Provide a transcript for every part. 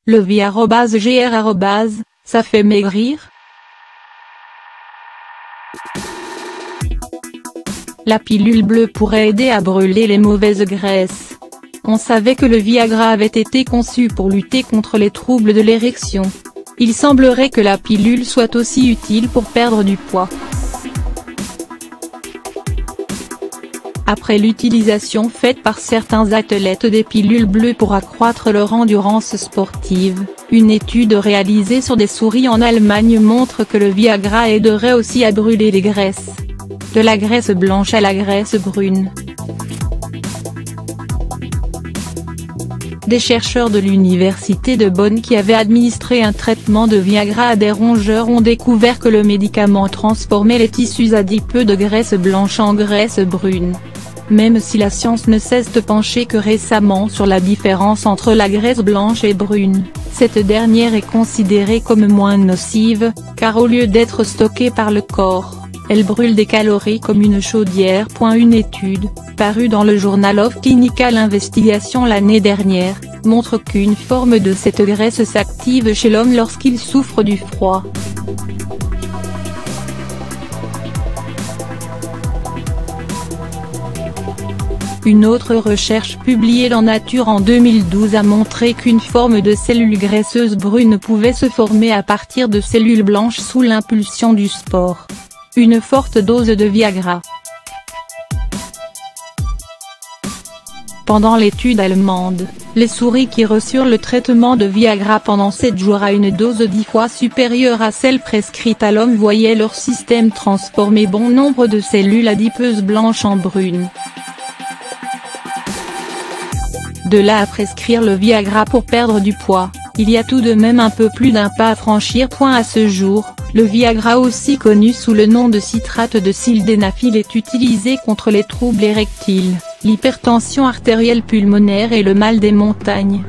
Le Viagra, ça fait maigrir? La pilule bleue pourrait aider à brûler les mauvaises graisses. On savait que le Viagra avait été conçu pour lutter contre les troubles de l'érection. Il semblerait que la pilule soit aussi utile pour perdre du poids. Après l'utilisation faite par certains athlètes des pilules bleues pour accroître leur endurance sportive, une étude réalisée sur des souris en Allemagne montre que le Viagra aiderait aussi à brûler les graisses. De la graisse blanche à la graisse brune. Des chercheurs de l'université de Bonn qui avaient administré un traitement de Viagra à des rongeurs ont découvert que le médicament transformait les tissus adipeux de graisse blanche en graisse brune. Même si la science ne cesse de pencher que récemment sur la différence entre la graisse blanche et brune, cette dernière est considérée comme moins nocive, car au lieu d'être stockée par le corps, elle brûle des calories comme une chaudière. Une étude, parue dans le Journal of Clinical Investigation l'année dernière, montre qu'une forme de cette graisse s'active chez l'homme lorsqu'il souffre du froid. Une autre recherche publiée dans Nature en 2012 a montré qu'une forme de cellules graisseuses brunes pouvait se former à partir de cellules blanches sous l'impulsion du sport. Une forte dose de Viagra. Pendant l'étude allemande, les souris qui reçurent le traitement de Viagra pendant 7 jours à une dose 10 fois supérieure à celle prescrite à l'homme voyaient leur système transformer bon nombre de cellules adipeuses blanches en brunes. De là à prescrire le Viagra pour perdre du poids, il y a tout de même un peu plus d'un pas à franchir. À ce jour, le Viagra, aussi connu sous le nom de citrate de sildenafil, est utilisé contre les troubles érectiles, l'hypertension artérielle pulmonaire et le mal des montagnes.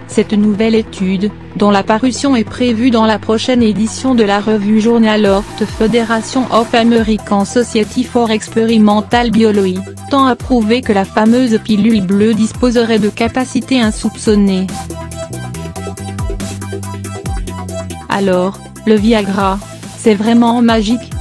Cette nouvelle étude, dont la parution est prévue dans la prochaine édition de la revue Journal of the Federation of American Society for Experimental Biology, tend à prouver que la fameuse pilule bleue disposerait de capacités insoupçonnées. Alors, le Viagra, c'est vraiment magique?